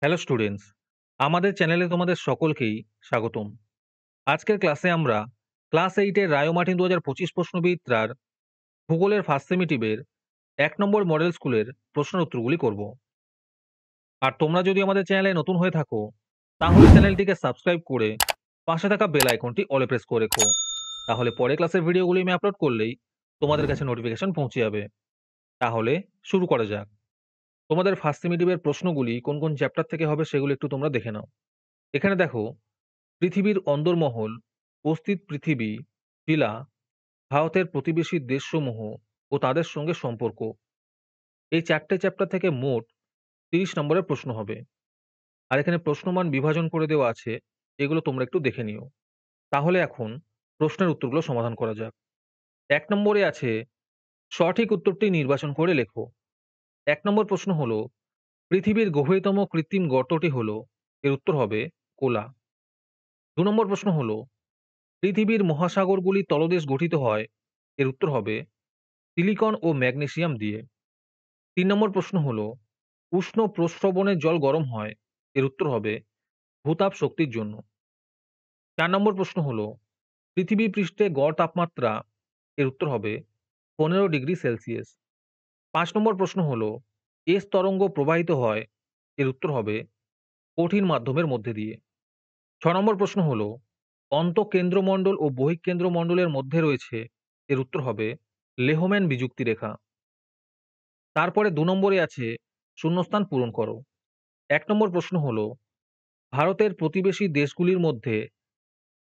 Hello students, আমাদের চ্যানেলে তোমাদের সকলকেই স্বাগতম। আজকের ক্লাসে আমরা ক্লাস 8 এর রায়োমার্টিন 2025 প্রশ্নবিদ্যার ভূগোলের ফার্স্ট সেমিটিভের 1 নম্বর মডেল স্কুলের প্রশ্নের উত্তরগুলি করব। আর তোমরা যদি আমাদের চ্যানেলে নতুন হয়ে থাকো তাহলে চ্যানেলটিকে সাবস্ক্রাইব করে পাশে থাকা বেল আইকনটি অলে প্রেস করে রেখো। তাহলে পরে ক্লাসের ভিডিওগুলি আমি আপলোড করলেই তোমাদের কাছে নোটিফিকেশন পৌঁছে যাবে। তাহলে শুরু করা যাক। তোমাদের ফার্স্ট সেমিটিভের প্রশ্নগুলি কোন কোন চ্যাপ্টার থেকে হবে সেগুলো একটু তোমরা দেখে নাও। এখানে দেখো, পৃথিবীর অন্দরমহল, অস্থিত পৃথিবী, শিলা, ভারতের প্রতিবেশী দেশসমূহ ও তাদের সঙ্গে সম্পর্ক, এই 4টে চ্যাপ্টার থেকে মোট 30 নম্বরের প্রশ্ন হবে। আর এখানে প্রশ্নমান বিভাজন করে দেওয়া আছে, এগুলো তোমরা একটু দেখে নিও। তাহলে এখন প্রশ্নের উত্তরগুলো সমাধান করা যাক। 1 নম্বরে আছে, সঠিক উত্তরটি নির্বাচন করে লেখো। 1 নম্বর প্রশ্ন হলো, পৃথিবীর গভীরতম কৃত্রিম গর্তটি হলো, এর উত্তর হবে কোলা। 2 নম্বর প্রশ্ন হলো, পৃথিবীর মহাসাগরগুলি তলদেশ গঠিত হয়, এর উত্তর হবে সিলিকন ও ম্যাগনেসিয়াম দিয়ে। 3 নম্বর প্রশ্ন হলো, উষ্ণ প্রস্রবণের জল গরম হয়, এর উত্তর হবে ভূতাপ শক্তির জন্য। 4 নম্বর প্রশ্ন হলো, পৃথিবী পৃষ্ঠে গড় তাপমাত্রা, এর উত্তর হবে 15 ডিগ্রি সেলসিয়াস। 5 নম্বর প্রশ্ন হলো, এস তরঙ্গ প্রবাহিত হয়, এর উত্তর হবে কঠিন মাধ্যমের মধ্যে দিয়ে। 6 নম্বর প্রশ্ন হলো, অন্তঃকেন্দ্রমণ্ডল ও বহিঃকেন্দ্রমণ্ডলের মধ্যে রয়েছে, এর উত্তর হবে লেহম্যান বিযুক্তি রেখা। তারপরে 2 নম্বরে আছে, শূন্যস্থান পূরণ করো। 1 নম্বর প্রশ্ন হলো, ভারতের প্রতিবেশী দেশগুলির মধ্যে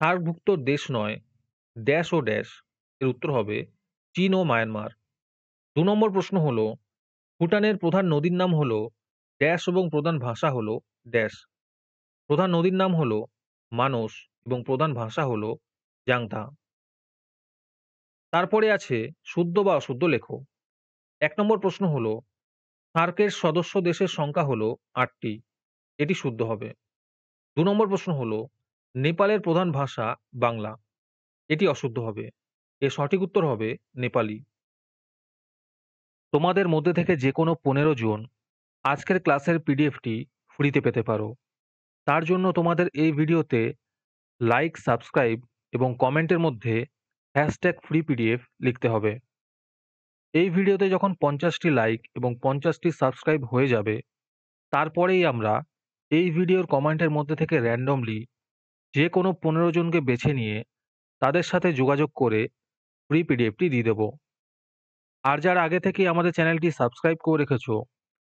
সার্কভুক্ত দেশ নয় ড্যাশ ও ড্যাশ, এর উত্তর হবে চীন ও মায়ানমার। 2 নম্বর প্রশ্ন হলো, ভুটানের প্রধান নদীর নাম হলো ড্যাশ এবং প্রধান ভাষা হলো ড্যাশ। প্রধান নদীর নাম হলো মানস এবং প্রধান ভাষা হলো জাংতা। তারপরে আছে, শুদ্ধ বা অশুদ্ধ লেখো। 1 নম্বর প্রশ্ন হলো, সার্কের সদস্য দেশের সংখ্যা হলো 8টি, এটি শুদ্ধ হবে। 2 নম্বর প্রশ্ন হলো, নেপালের প্রধান ভাষা বাংলা, এটি অশুদ্ধ হবে। এর সঠিক উত্তর হবে নেপালি। তোমাদের মধ্যে থেকে যে কোনো 15 জন আজকের ক্লাসের পিডিএফটি ফ্রিতে পেতে পারো। তার জন্য তোমাদের এই ভিডিওতে লাইক, সাবস্ক্রাইব এবং কমেন্টের মধ্যে #ফ্রি পিডিএফ লিখতে হবে। এই ভিডিওতে যখন 50টি লাইক এবং 50টি সাবস্ক্রাইব হয়ে যাবে, তারপরেই আমরা এই ভিডিওর কমেন্টের মধ্যে থেকে র্যান্ডমলি যে কোনো 15 জনকে বেছে নিয়ে তাদের সাথে যোগাযোগ করে ফ্রি পিডিএফটি দিয়ে দেব। আর যারা আগে থেকেই আমাদের চ্যানেলটি সাবস্ক্রাইব করে রেখেছো,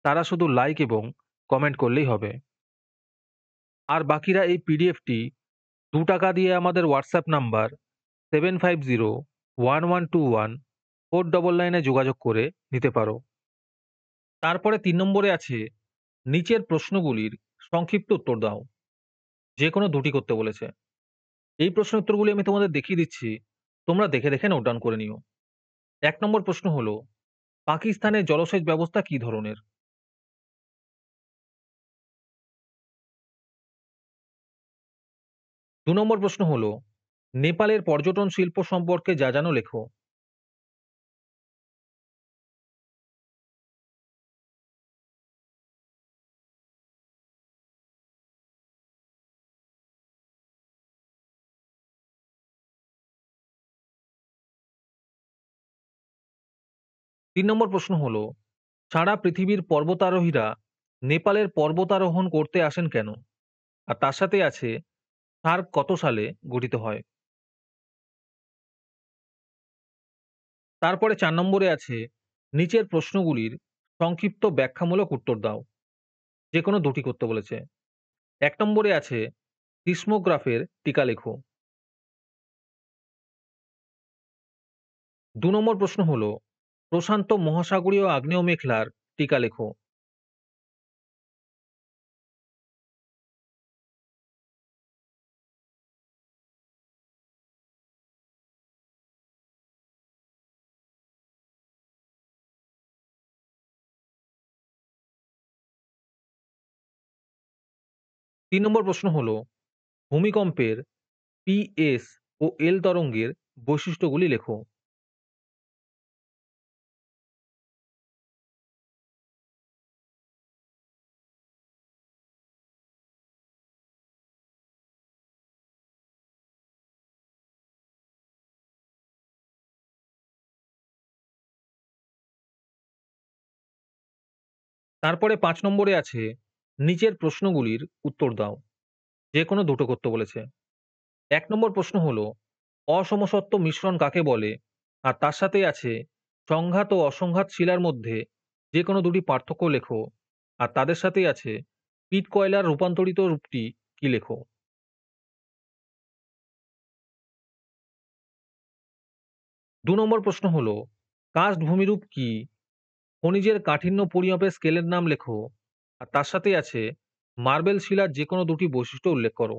তারা শুধু লাইক এবং কমেন্ট করলেই হবে। আর বাকিরা এই পিডিএফটি ৳2 দিয়ে আমাদের হোয়াটসঅ্যাপ নাম্বার 7501121499 এ যোগাযোগ করে নিতে পারো। তারপরে 3 নম্বরে আছে, নিচের প্রশ্নগুলির সংক্ষিপ্ত উত্তর দাও। যে কোনো 2টি করতে বলেছে। এই প্রশ্নের উত্তরগুলি আমি তোমাদের দেখিয়ে দিচ্ছি, তোমরা দেখে দেখে নোট ডাউন করে নিও। 1 নম্বর প্রশ্ন হলো, পাকিস্তানের জলসেচ ব্যবস্থা কি ধরনের? 2 নম্বর প্রশ্ন হলো, নেপালের পর্যটন শিল্প সম্পর্কে যা জানো লেখো। 3 নম্বর প্রশ্ন হলো, সারা পৃথিবীর পর্বতারোহীরা নেপালের পর্বতারোহণ করতে আসেন কেন? আর তার সাথে আছে, সার্ক কত সালে গঠিত হয়? তারপরে 4 নম্বরে আছে, নিচের প্রশ্নগুলির সংক্ষিপ্ত ব্যাখ্যামূলক উত্তর দাও। যে কোনো 2টি করতে বলেছে। 1 নম্বরে আছে, সিসমোগ্রাফের টিকা লেখো। 2 নম্বর প্রশ্ন হলো, প্রশান্ত মহাসাগরীয় আগ্নেয় মেঘলার টিকা লেখো। তিন নম্বর প্রশ্ন হলো, ভূমিকম্পের পিএস ও এল তরঙ্গের বৈশিষ্ট্যগুলি লেখো। তারপরে ৫ নম্বরে আছে নিচের প্রশ্নগুলির উত্তর দাও। যেকোনো দুটো করতে বলেছে। ১ নম্বর প্রশ্ন হলো, অসমসত্ব মিশ্রণ কাকে বলে? আর তার সাথেই আছে সংঘাত ও অসংঘাত শিলার মধ্যে যেকোনো দুটি পার্থক্য লেখো। আর তাদের সাথেই আছে পিট কয়লার রূপান্তরিত রূপটি কি লেখো। ২ নম্বর প্রশ্ন হলো, কার্স্ট ভূমিরূপ কি? খনিজের কাঠিন্য পরিমাপের স্কেলের নাম লেখো। আর তার সাথেই আছে মার্বেল শিলার যেকোনো দুটি বৈশিষ্ট্য উল্লেখ করো।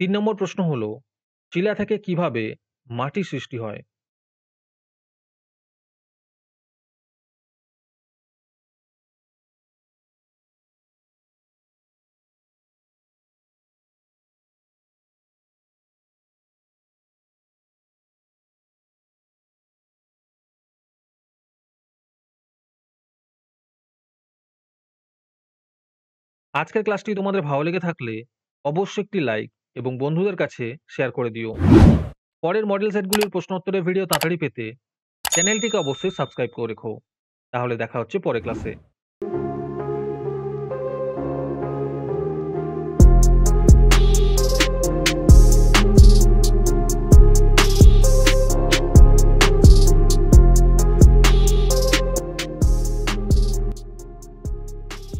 ৩ নম্বর প্রশ্ন হলো, শিলা থেকে কিভাবে মাটি সৃষ্টি হয়? আজকের ক্লাসটি তোমাদের ভালো লেগে থাকলে অবশ্যই একটি লাইক এবং বন্ধুদের কাছে শেয়ার করে দিও। পরের মডেল সেটগুলির প্রশ্নোত্তরের ভিডিও তাড়াতাড়ি পেতে চ্যানেলটিকে অবশ্যই সাবস্ক্রাইব করে রেখো। তাহলে দেখা হচ্ছে পরের ক্লাসে।